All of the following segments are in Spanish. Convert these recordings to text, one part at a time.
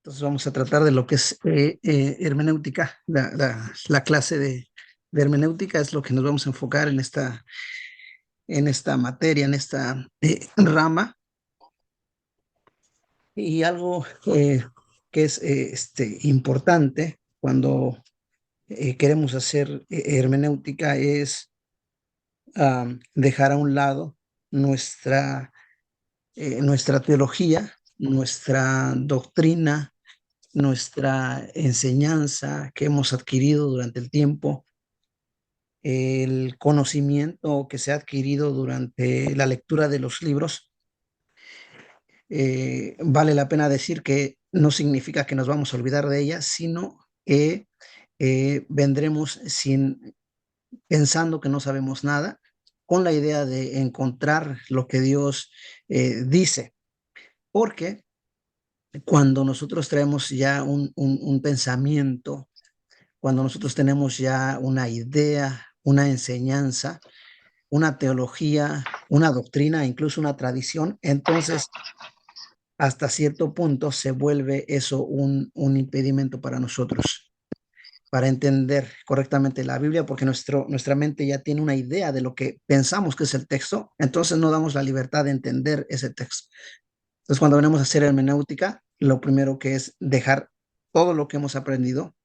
Entonces vamos a tratar de lo que es hermenéutica. La clase de hermenéutica es lo que nos vamos a enfocar en esta materia, en esta rama. Y algo que es importante cuando queremos hacer hermenéutica es dejar a un lado nuestra teología, nuestra doctrina, nuestra enseñanza que hemos adquirido durante el tiempo, el conocimiento que se ha adquirido durante la lectura de los libros. Vale la pena decir que no significa que nos vamos a olvidar de ella, sino que vendremos pensando que no sabemos nada, con la idea de encontrar lo que Dios dice, porque cuando nosotros traemos ya un pensamiento, cuando nosotros tenemos ya una idea, una enseñanza, una teología, una doctrina, incluso una tradición, entonces hasta cierto punto se vuelve eso un impedimento para nosotros, para entender correctamente la Biblia, porque nuestra mente ya tiene una idea de lo que pensamos que es el texto, entonces no damos la libertad de entender ese texto. Entonces, cuando venimos a hacer hermenéutica, lo primero que es dejar todo lo que hemos aprendido,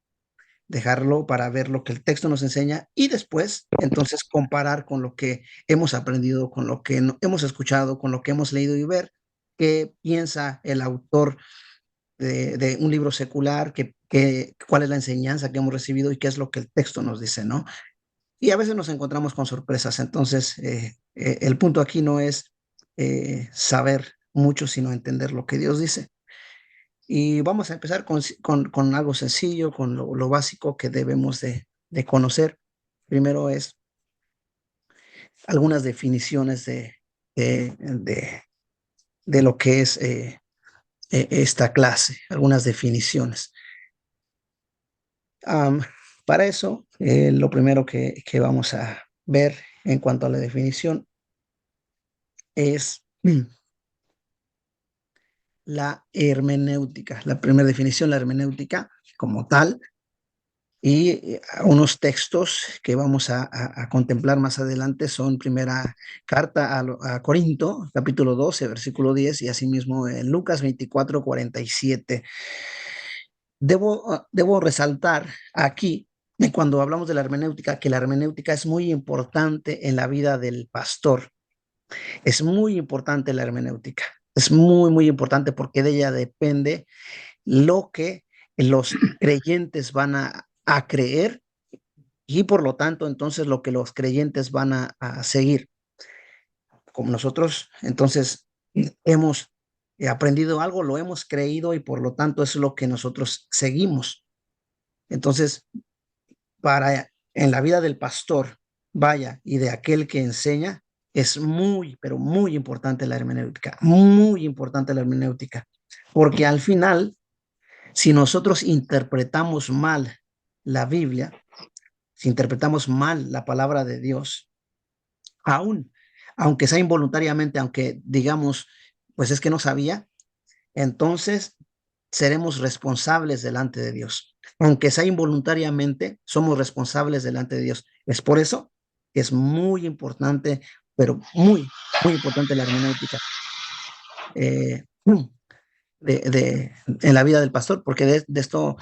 dejarlo para ver lo que el texto nos enseña y después, entonces, comparar con lo que hemos aprendido, con lo que hemos escuchado, con lo que hemos leído y ver qué piensa el autor de un libro secular, cuál es la enseñanza que hemos recibido y qué es lo que el texto nos dice, ¿no? Y a veces nos encontramos con sorpresas. Entonces, el punto aquí no es saber mucho, sino entender lo que Dios dice. Y vamos a empezar con algo sencillo, con lo básico que debemos de conocer. Primero es algunas definiciones de, de lo que es esta clase, algunas definiciones. Am, para eso, lo primero que vamos a ver en cuanto a la definición es la hermenéutica. La primera definición, la hermenéutica como tal, y unos textos que vamos a contemplar más adelante son primera carta a Corinto, capítulo 12, versículo 10, y asimismo en Lucas 24, 47. Debo resaltar aquí, cuando hablamos de la hermenéutica, que la hermenéutica es muy importante en la vida del pastor. Es muy importante la hermenéutica. Es muy, muy importante porque de ella depende lo que los creyentes van a creer y por lo tanto entonces lo que los creyentes van a seguir. Como nosotros entonces hemos aprendido algo, lo hemos creído y por lo tanto es lo que nosotros seguimos. Entonces, para en la vida del pastor, vaya, y de aquel que enseña, es muy, pero muy importante la hermenéutica, muy importante la hermenéutica, porque al final, si nosotros interpretamos mal la Biblia, si interpretamos mal la palabra de Dios, aún, aunque sea involuntariamente, aunque digamos, pues es que no sabía, entonces seremos responsables delante de Dios. Aunque sea involuntariamente, somos responsables delante de Dios. Es por eso que es muy importante, pero muy, muy importante la hermenéutica eh, en la vida del pastor, porque de esto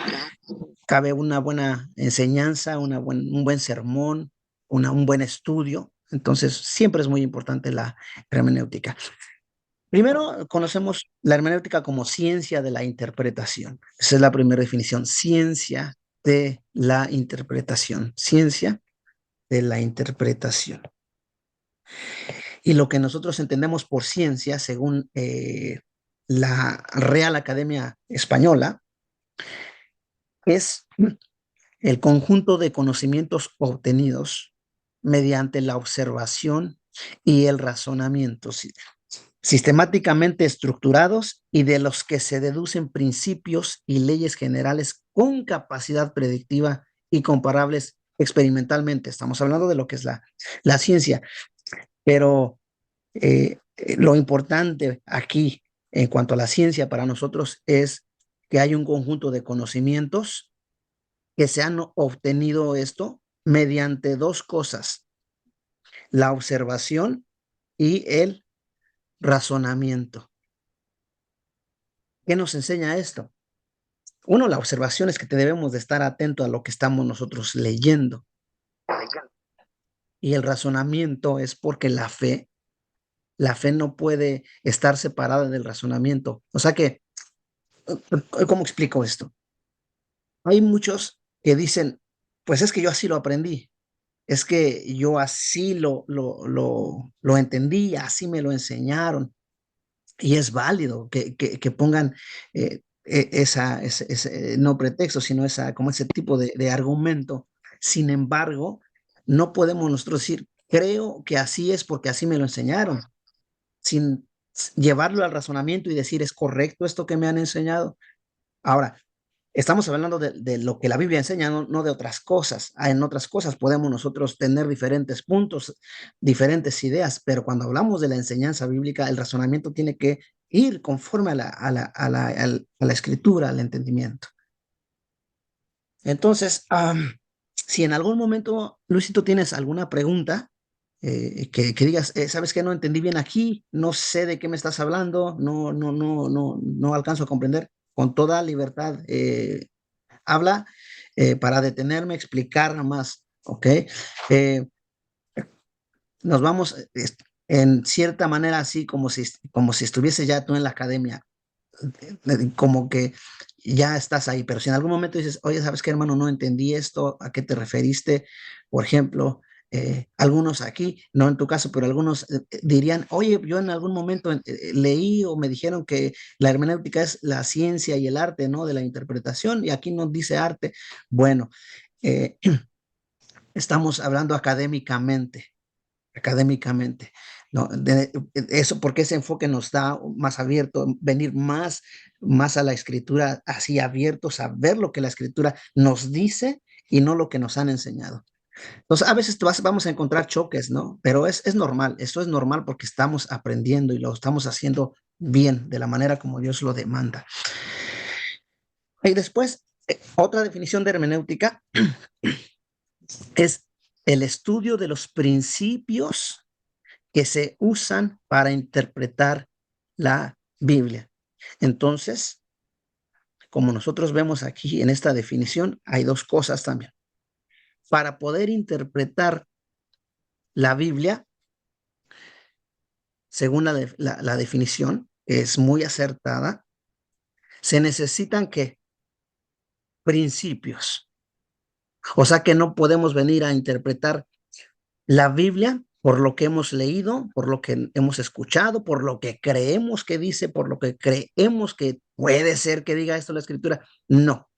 cabe una buena enseñanza, un buen sermón, un buen estudio. Entonces, siempre es muy importante la hermenéutica. Primero, conocemos la hermenéutica como ciencia de la interpretación. Esa es la primera definición, ciencia de la interpretación, ciencia de la interpretación. Y lo que nosotros entendemos por ciencia, según la Real Academia Española, es el conjunto de conocimientos obtenidos mediante la observación y el razonamiento, sistemáticamente estructurados y de los que se deducen principios y leyes generales con capacidad predictiva y comparables experimentalmente. Estamos hablando de lo que es la ciencia, pero lo importante aquí en cuanto a la ciencia para nosotros es que hay un conjunto de conocimientos que se han obtenido esto mediante dos cosas, la observación y el razonamiento. ¿Qué nos enseña esto? Uno, la observación es que te debemos de estar atento a lo que estamos nosotros leyendo. Y el razonamiento es porque la fe no puede estar separada del razonamiento. O sea que, ¿cómo explico esto? Hay muchos que dicen, pues es que yo así lo aprendí, es que yo así lo entendí, así me lo enseñaron. Y es válido que pongan no pretexto, sino como ese tipo de argumento. Sin embargo, no podemos nosotros decir, creo que así es porque así me lo enseñaron, sin llevarlo al razonamiento y decir, ¿es correcto esto que me han enseñado? Ahora, estamos hablando de lo que la Biblia enseña, no de otras cosas. En otras cosas podemos nosotros tener diferentes puntos, diferentes ideas, pero cuando hablamos de la enseñanza bíblica, el razonamiento tiene que ir conforme a la escritura, al entendimiento. Entonces, si en algún momento, Luisito, tienes alguna pregunta, que digas, ¿sabes qué? No entendí bien aquí, no sé de qué me estás hablando, no alcanzo a comprender, con toda libertad, habla para detenerme, explicar más, ¿ok? Eh, nos vamos en cierta manera así como si estuviese ya tú en la academia, como que ya estás ahí, pero si en algún momento dices, oye, ¿sabes qué, hermano? No entendí esto, ¿a qué te referiste? Por ejemplo, algunos aquí, no en tu caso, pero algunos dirían, oye, yo en algún momento leí o me dijeron que la hermenéutica es la ciencia y el arte, ¿no? De la interpretación, y aquí nos dice arte. Bueno, eh, estamos hablando académicamente, ¿no? Eso porque ese enfoque nos da más abierto, venir más a la escritura, así abiertos a ver lo que la escritura nos dice y no lo que nos han enseñado. Entonces, a veces vamos a encontrar choques, ¿no? Pero es normal, esto es normal porque estamos aprendiendo y lo estamos haciendo bien, de la manera como Dios lo demanda. Y después, otra definición de hermenéutica es el estudio de los principios que se usan para interpretar la Biblia. Entonces, como nosotros vemos aquí en esta definición, hay dos cosas también. Para poder interpretar la Biblia, según la definición, es muy acertada, se necesitan ¿qué? Principios. O sea que no podemos venir a interpretar la Biblia por lo que hemos leído, por lo que hemos escuchado, por lo que creemos que dice, por lo que creemos que puede ser que diga esto la escritura. No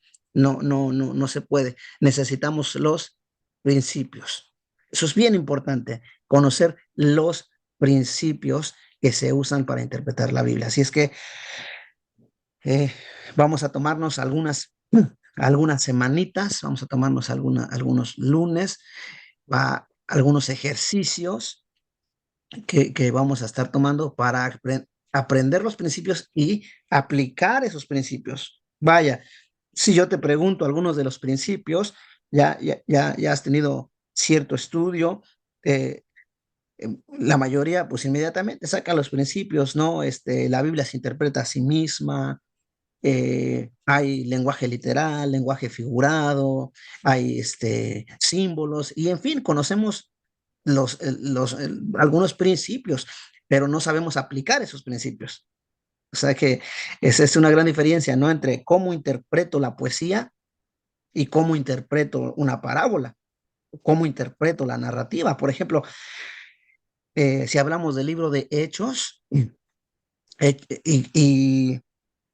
se puede. Necesitamos los principios. Eso es bien importante, conocer los principios que se usan para interpretar la Biblia. Así es que eh, vamos a tomarnos algunas semanitas, vamos a tomarnos algunos lunes, algunos ejercicios que vamos a estar tomando para aprender los principios y aplicar esos principios. Vaya, si yo te pregunto algunos de los principios, ya has tenido cierto estudio, eh, la mayoría, pues inmediatamente saca los principios, ¿no? La Biblia se interpreta a sí misma, hay lenguaje literal, lenguaje figurado, hay símbolos, y en fin, conocemos algunos principios, pero no sabemos aplicar esos principios. O sea que esa es una gran diferencia, ¿no? Entre cómo interpreto la poesía y cómo interpreto una parábola, cómo interpreto la narrativa. Por ejemplo, si hablamos del libro de Hechos y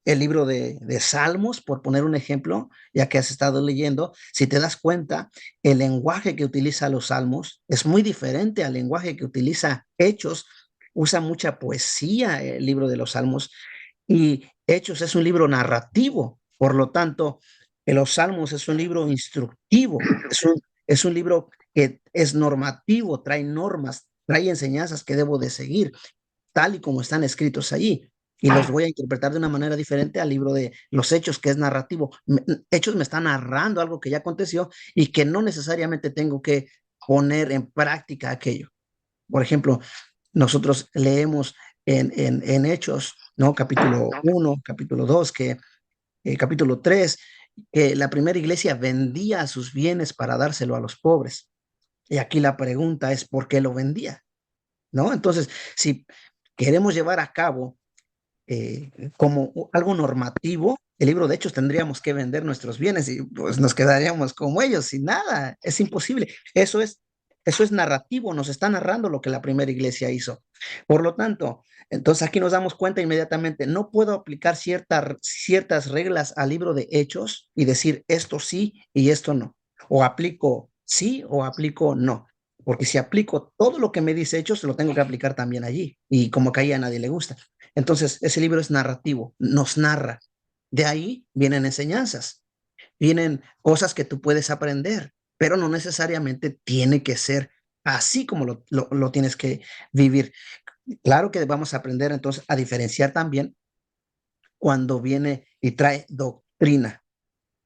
el libro de Salmos, por poner un ejemplo, ya que has estado leyendo, si te das cuenta, el lenguaje que utiliza los Salmos es muy diferente al lenguaje que utiliza Hechos. Usa mucha poesía el libro de los Salmos y Hechos es un libro narrativo. Por lo tanto, los Salmos es un libro instructivo, es un libro que es normativo, trae normas, trae enseñanzas que debo de seguir, tal y como están escritos allí. y los voy a interpretar de una manera diferente al libro de los Hechos, que es narrativo. Hechos me está narrando algo que ya aconteció y que no necesariamente tengo que poner en práctica aquello. Por ejemplo, nosotros leemos en Hechos, ¿no? Capítulo 1, capítulo 2, capítulo 3, que la primera iglesia vendía sus bienes para dárselo a los pobres. Y aquí la pregunta es, ¿por qué lo vendía? ¿No? Entonces, si queremos llevar a cabo como algo normativo, el libro de Hechos tendríamos que vender nuestros bienes y pues nos quedaríamos como ellos sin nada. Es imposible. Eso es narrativo, nos está narrando lo que la primera iglesia hizo. Por lo tanto, entonces aquí nos damos cuenta inmediatamente, no puedo aplicar ciertas reglas al libro de Hechos y decir esto sí y esto no. O aplico sí o aplico no. Porque si aplico todo lo que me dice Hechos, lo tengo que aplicar también allí. Y como que ahí a nadie le gusta. Entonces, ese libro es narrativo, nos narra. De ahí vienen enseñanzas, vienen cosas que tú puedes aprender, pero no necesariamente tiene que ser así como lo tienes que vivir. Claro que vamos a aprender entonces a diferenciar también cuando viene y trae doctrina,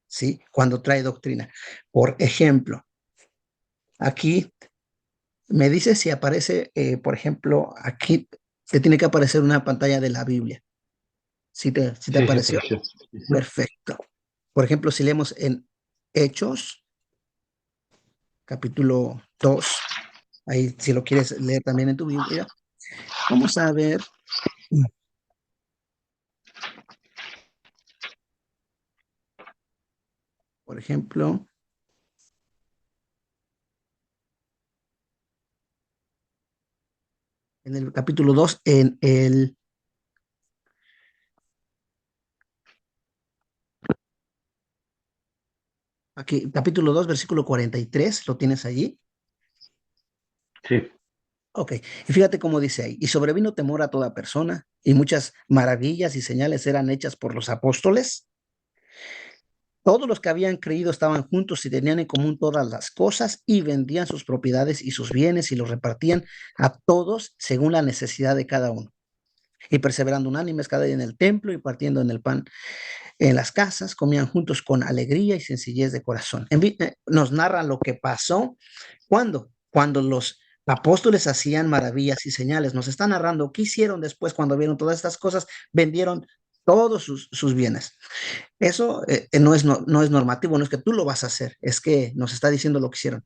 ¿sí? Cuando trae doctrina. Por ejemplo, aquí me dice si aparece, por ejemplo, aquí te tiene que aparecer una pantalla de la Biblia. ¿Si te Sí, sí, apareció? apareció. Sí, sí. Perfecto. Por ejemplo, si leemos en Hechos, capítulo 2, ahí si lo quieres leer también en tu Biblia, vamos a ver, por ejemplo, en el capítulo 2, aquí, capítulo 2, versículo 43, ¿lo tienes allí? Sí. Ok, y fíjate cómo dice ahí, y sobrevino temor a toda persona, y muchas maravillas y señales eran hechas por los apóstoles. Todos los que habían creído estaban juntos y tenían en común todas las cosas y vendían sus propiedades y sus bienes y los repartían a todos según la necesidad de cada uno. Y perseverando unánimes cada día en el templo y partiendo en el pan en las casas, comían juntos con alegría y sencillez de corazón. Nos narra lo que pasó cuando los apóstoles hacían maravillas y señales. Nos está narrando qué hicieron después cuando vieron todas estas cosas, vendieron todos sus bienes. Eso no es normativo, no es que tú lo vas a hacer, es que nos está diciendo lo que hicieron.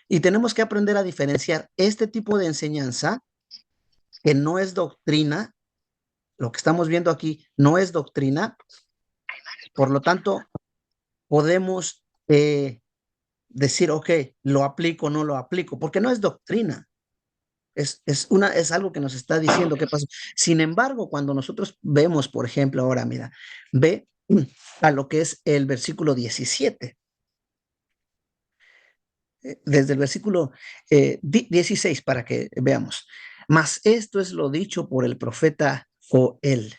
Y tenemos que aprender a diferenciar este tipo de enseñanza que no es doctrina, lo que estamos viendo aquí no es doctrina, por lo tanto, podemos decir, ok, lo aplico o no lo aplico, porque no es doctrina. Es algo que nos está diciendo qué pasó. Sin embargo, cuando nosotros vemos, por ejemplo, ahora, mira, ve a lo que es el versículo 17. Desde el versículo 16 para que veamos. Mas esto es lo dicho por el profeta Joel.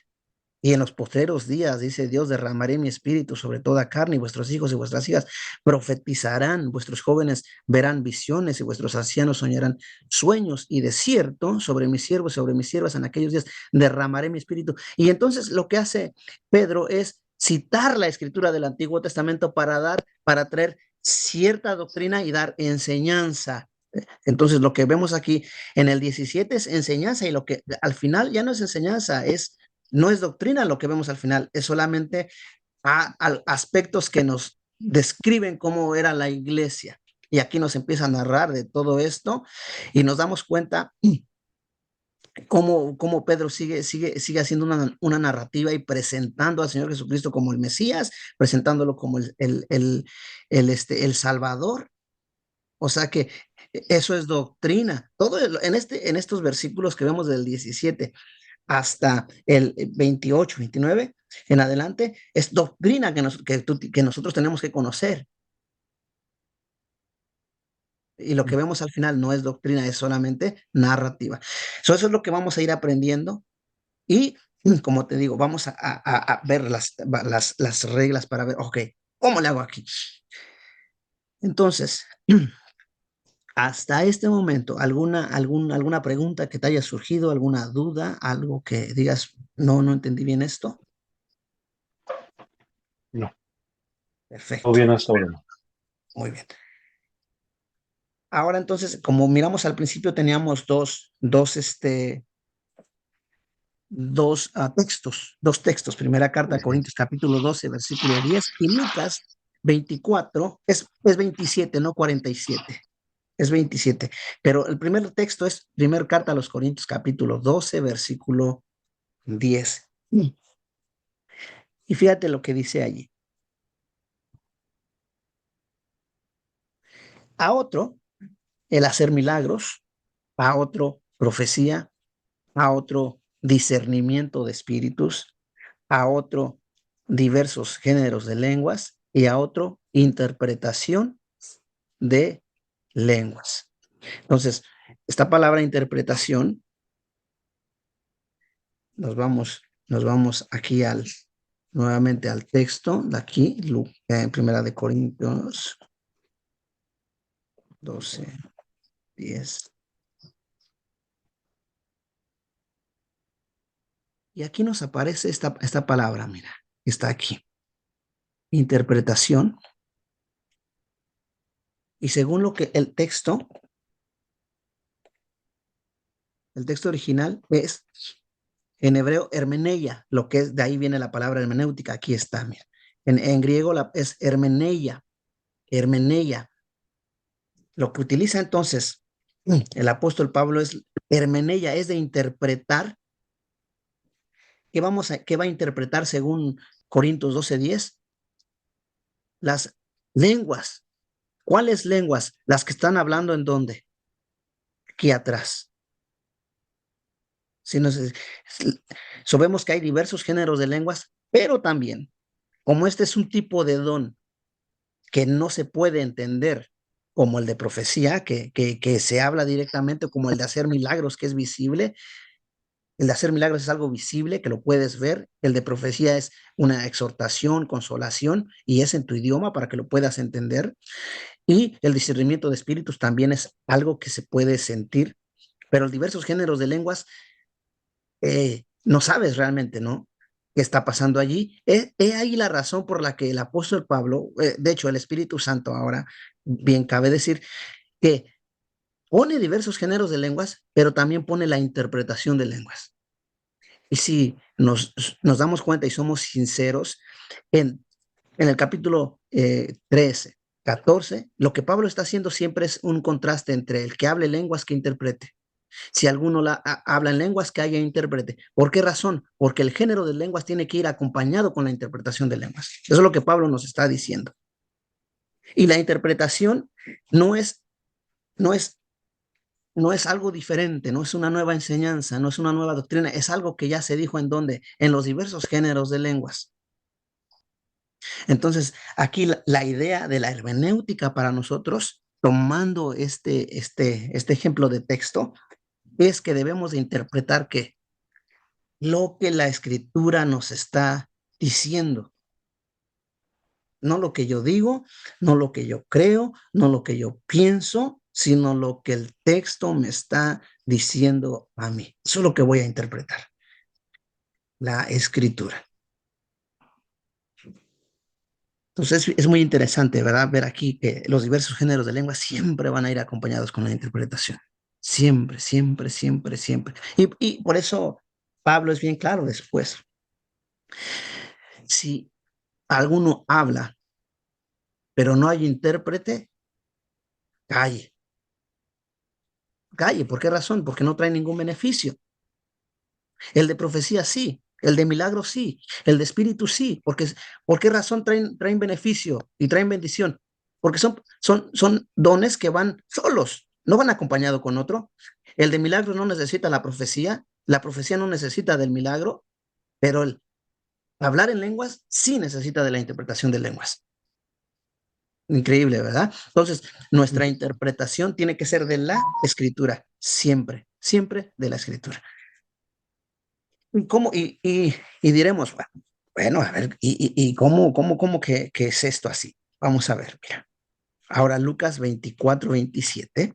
Y en los postreros días, dice Dios, derramaré mi espíritu sobre toda carne y vuestros hijos y vuestras hijas profetizarán, vuestros jóvenes verán visiones y vuestros ancianos soñarán sueños y de cierto sobre mis siervos, sobre mis siervas en aquellos días derramaré mi espíritu. Y entonces lo que hace Pedro es citar la escritura del Antiguo Testamento para traer cierta doctrina y dar enseñanza. Entonces, lo que vemos aquí en el 17 es enseñanza y lo que al final ya no es enseñanza, no es doctrina lo que vemos al final, es solamente aspectos que nos describen cómo era la iglesia. Y aquí nos empieza a narrar de todo esto y nos damos cuenta cómo Pedro sigue haciendo una narrativa y presentando al Señor Jesucristo como el Mesías, presentándolo como el Salvador. O sea que eso es doctrina. En estos versículos que vemos del 17 hasta el 28, 29 en adelante, es doctrina que nosotros tenemos que conocer. Y lo que vemos al final no es doctrina, es solamente narrativa. Eso es lo que vamos a ir aprendiendo y, como te digo, vamos a ver las reglas para ver, ok, ¿cómo le hago aquí? Entonces, hasta este momento, ¿alguna pregunta que te haya surgido, alguna duda, algo que digas, No entendí bien esto. No, todo Perfecto, bien hasta ahora. No. muy bien. Ahora entonces, como miramos al principio, teníamos dos textos. Primera carta a Corintios capítulo 12, versículo 10 y Lucas 24, es 27, no 47, es 27. Pero el primer texto es primera carta a los Corintios capítulo 12, versículo 10. Y fíjate lo que dice allí. A otro, el hacer milagros, a otro, profecía, a otro, discernimiento de espíritus, a otro, diversos géneros de lenguas y a otro, interpretación de lenguas. Entonces, esta palabra interpretación, nos vamos aquí nuevamente al texto de aquí, en Primera de Corintios 12, 10. Y aquí nos aparece esta palabra, mira, está aquí. Interpretación. Y según lo que el texto original es en hebreo hermeneia, lo que es, de ahí viene la palabra hermenéutica, aquí está, mira. En griego es hermeneia. Lo que utiliza entonces el apóstol Pablo es hermeneia, es de interpretar. ¿Qué va a interpretar según Corintios 12:10? Las lenguas. ¿Cuáles lenguas? Las que están hablando en dónde? Aquí atrás. Si nos, sabemos que hay diversos géneros de lenguas, pero también, como este es un tipo de don que no se puede entender, como el de profecía, que se habla directamente, como el de hacer milagros, que es visible. El de hacer milagros es algo visible, que lo puedes ver. El de profecía es una exhortación, consolación, y es en tu idioma para que lo puedas entender. Y el discernimiento de espíritus también es algo que se puede sentir, pero diversos géneros de lenguas no sabes realmente, ¿no? ¿Qué está pasando allí? Ahí la razón por la que el apóstol Pablo, de hecho el Espíritu Santo ahora, bien cabe decir, que pone diversos géneros de lenguas, pero también pone la interpretación de lenguas. Y si nos damos cuenta y somos sinceros, en el capítulo 13, 14, lo que Pablo está haciendo siempre es un contraste entre el que hable lenguas que interprete. Si alguno habla en lenguas, que haya intérprete. ¿Por qué razón? Porque el género de lenguas tiene que ir acompañado con la interpretación de lenguas. Eso es lo que Pablo nos está diciendo. Y la interpretación no es, no es, no es algo diferente, no es una nueva enseñanza, no es una nueva doctrina, es algo que ya se dijo en donde, en los diversos géneros de lenguas. Entonces, aquí la idea de la hermenéutica para nosotros, tomando este ejemplo de texto, es que debemos de interpretar que lo que la escritura nos está diciendo, no lo que yo digo, no lo que yo creo, no lo que yo pienso, sino lo que el texto me está diciendo a mí. Eso es lo que voy a interpretar, la escritura. Entonces es muy interesante, ¿verdad? Ver aquí que los diversos géneros de lengua siempre van a ir acompañados con la interpretación. Siempre, siempre, siempre, siempre. Y por eso Pablo es bien claro después. Si alguno habla, pero no hay intérprete, calle, calle. ¿Por qué razón? Porque no trae ningún beneficio. El de profecía sí, el de milagro sí, el de espíritu sí. ¿Por qué razón traen beneficio y traen bendición? Porque son dones que van solos, no van acompañados con otro. El de milagro no necesita la profecía no necesita del milagro, pero el hablar en lenguas sí necesita de la interpretación de lenguas. Increíble, ¿verdad? Entonces, nuestra interpretación tiene que ser de la escritura, siempre, siempre de la escritura. ¿Y cómo? Y diremos, bueno, a ver, ¿y cómo que es esto así? Vamos a ver, mira. Ahora Lucas 24, 27.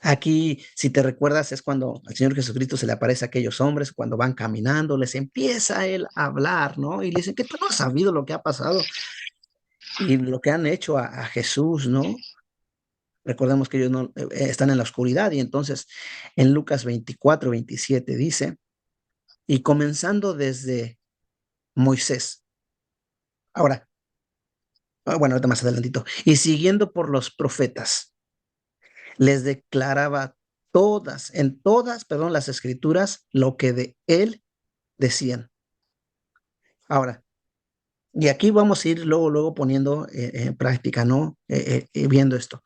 Aquí, si te recuerdas, es cuando al Señor Jesucristo se le aparece a aquellos hombres, cuando van caminando, les empieza él a hablar, ¿no? Y le dicen que tú no has sabido lo que ha pasado y lo que han hecho a Jesús, ¿no? Recordemos que ellos no están en la oscuridad y entonces en Lucas 24, 27 dice, y comenzando desde Moisés. Ahora, bueno, ahorita más adelantito, y siguiendo por los profetas, les declaraba en todas, perdón, las escrituras, lo que de él decían. Ahora, y aquí vamos a ir luego poniendo en práctica, ¿no? Viendo esto.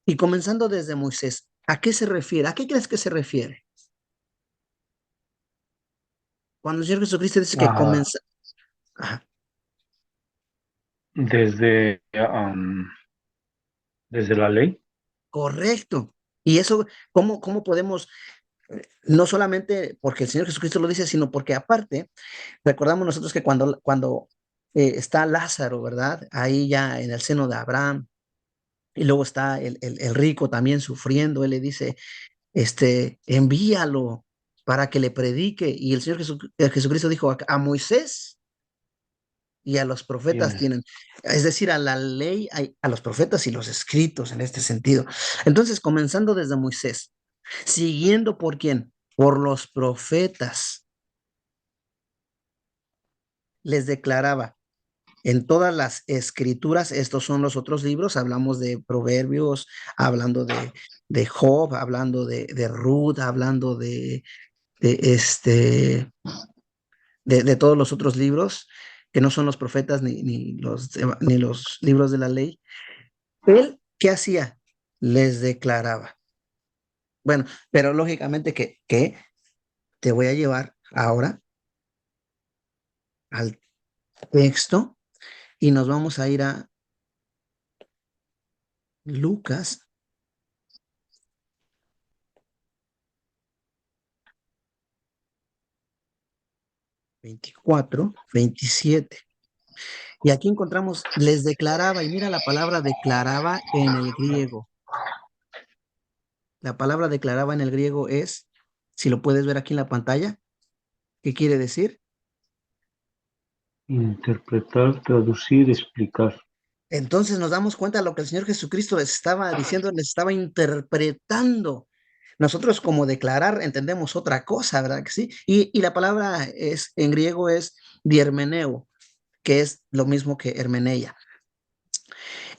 Y comenzando desde Moisés, ¿a qué se refiere? ¿A qué crees que se refiere? Cuando el Señor Jesucristo dice que Ah, comienza, ajá, desde, desde la ley. correcto. Y eso, ¿cómo podemos, no solamente porque el Señor Jesucristo lo dice, sino porque aparte, recordamos nosotros que cuando está Lázaro, ¿verdad? Ahí ya en el seno de Abraham, y luego está el rico también sufriendo, él le dice, envíalo para que le predique. Y el Señor Jesucristo dijo, a Moisés y a los profetas Tienes. tienen, es decir, a la ley, a los profetas y los escritos en este sentido. Entonces, comenzando desde Moisés, siguiendo por quién, por los profetas, les declaraba en todas las escrituras, estos son los otros libros, hablamos de Proverbios, hablando de Job, hablando de Ruth, hablando de, este, de todos los otros libros, que no son los profetas ni los libros de la ley. Él, ¿qué hacía? Les declaraba. Bueno, pero lógicamente que te voy a llevar ahora al texto y nos vamos a ir a Lucas 24, 27. Y aquí encontramos, les declaraba, y mira la palabra declaraba en el griego. La palabra declaraba en el griego es, si lo puedes ver aquí en la pantalla, ¿qué quiere decir? Interpretar, traducir, explicar. Entonces nos damos cuenta de lo que el Señor Jesucristo les estaba diciendo, les estaba interpretando. Nosotros como declarar entendemos otra cosa, ¿verdad que sí? Y la palabra en griego es diermeneo, que es lo mismo que hermeneia.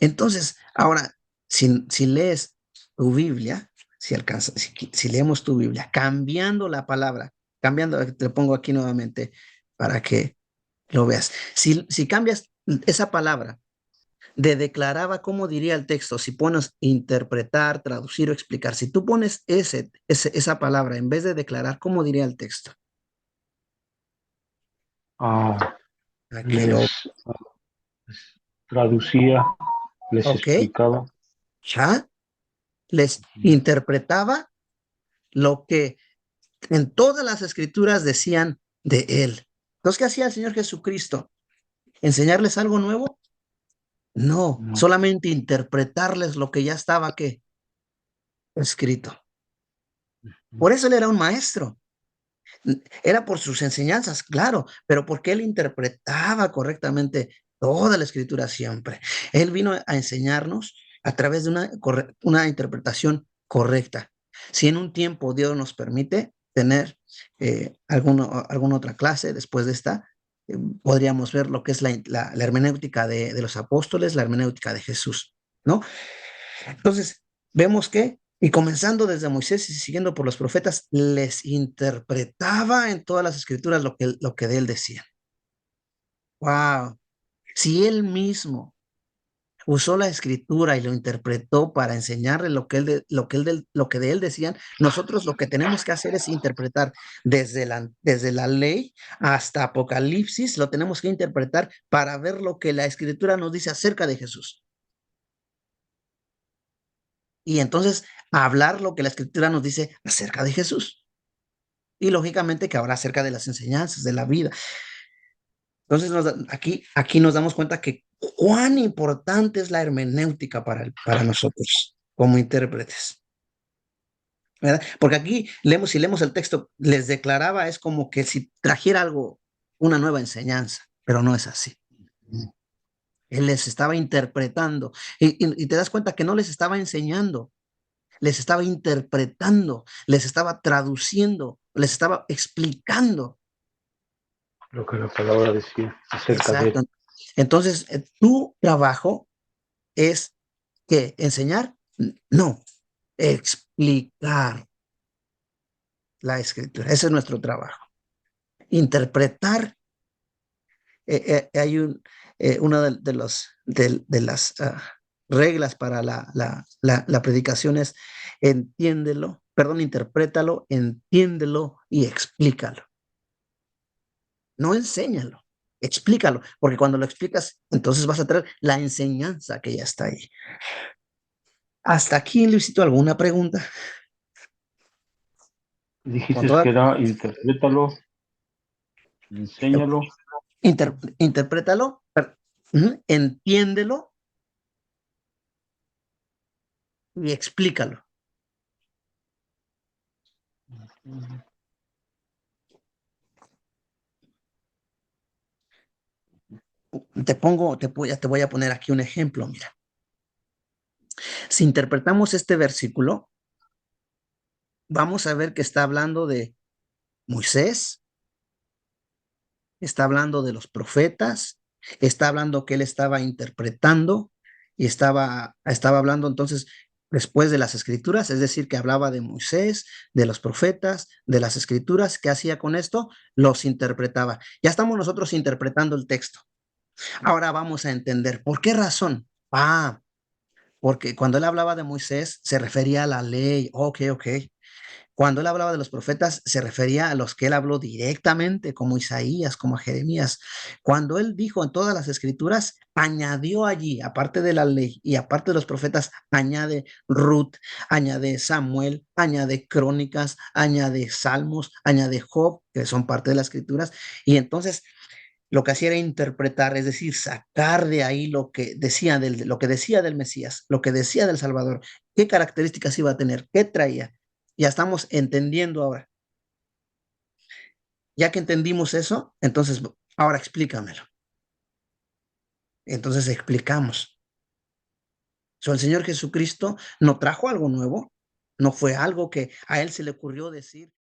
Entonces, ahora, si lees tu Biblia, si leemos tu Biblia, cambiando la palabra, cambiando, te pongo aquí nuevamente para que lo veas. Si cambias esa palabra de declaraba, ¿cómo diría el texto? Si pones interpretar, traducir o explicar, si tú pones esa palabra en vez de declarar, ¿cómo diría el texto? Ah, Aquí les, lo, les traducía, les ok, explicaba. ya les interpretaba lo que en todas las escrituras decían de él. Entonces, ¿qué hacía el Señor Jesucristo? ¿Enseñarles algo nuevo? No, No, solamente interpretarles lo que ya estaba ¿qué? Escrito. Por eso él era un maestro. Era por sus enseñanzas, claro, pero porque él interpretaba correctamente toda la escritura siempre. Él vino a enseñarnos a través de una interpretación correcta. Si en un tiempo Dios nos permite tener alguna otra clase después de esta, podríamos ver lo que es la hermenéutica de los apóstoles, la hermenéutica de Jesús, ¿no? Entonces, vemos que, y comenzando desde Moisés y siguiendo por los profetas, les interpretaba en todas las escrituras lo que de él decía. Wow. Si él mismo usó la escritura y lo interpretó para enseñarle lo que de él decían, nosotros lo que tenemos que hacer es interpretar desde la ley hasta Apocalipsis, lo tenemos que interpretar para ver lo que la escritura nos dice acerca de Jesús. Y entonces hablar lo que la escritura nos dice acerca de Jesús. Y lógicamente que ahora acerca de las enseñanzas, de la vida. Entonces aquí nos damos cuenta que cuán importante es la hermenéutica para nosotros como intérpretes. ¿verdad? Porque aquí leemos, si leemos el texto, les declaraba, es como que si trajera algo, una nueva enseñanza, pero no es así. Él les estaba interpretando y te das cuenta que no les estaba enseñando, les estaba interpretando, les estaba traduciendo, les estaba explicando. lo que la palabra decía acerca de Exacto. él. Entonces, tu trabajo es que enseñar, no, explicar la escritura. Ese es nuestro trabajo. Interpretar, hay una de las reglas para la predicación es entiéndelo, perdón, interprétalo, entiéndelo y explícalo. No enséñalo, explícalo, porque cuando lo explicas, entonces vas a traer la enseñanza que ya está ahí. Hasta aquí, Luisito, ¿alguna pregunta? Con Dijiste toda, que era interprétalo, enséñalo. interprétalo, entiéndelo y explícalo. Te voy a poner aquí un ejemplo, mira. Si interpretamos este versículo, vamos a ver que está hablando de Moisés, está hablando de los profetas, está hablando que él estaba interpretando y estaba hablando entonces después de las escrituras, es decir, que hablaba de Moisés, de los profetas, de las escrituras. ¿Qué hacía con esto? Los interpretaba. Ya estamos nosotros interpretando el texto. Ahora vamos a entender por qué razón. Porque cuando él hablaba de Moisés se refería a la ley. Ok, ok. Cuando él hablaba de los profetas, se refería a los que él habló directamente, como Isaías, como a Jeremías. Cuando él dijo en todas las escrituras, añadió allí, aparte de la ley y aparte de los profetas, añade Ruth, añade Samuel, añade Crónicas, añade Salmos, añade Job, que son parte de las escrituras. Y entonces lo que hacía era interpretar, es decir, sacar de ahí lo que decía del Mesías, lo que decía del Salvador, qué características iba a tener, qué traía. Ya estamos entendiendo ahora. Ya que entendimos eso, entonces ahora explícamelo. Entonces explicamos. El Señor Jesucristo no trajo algo nuevo, no fue algo que a él se le ocurrió decir.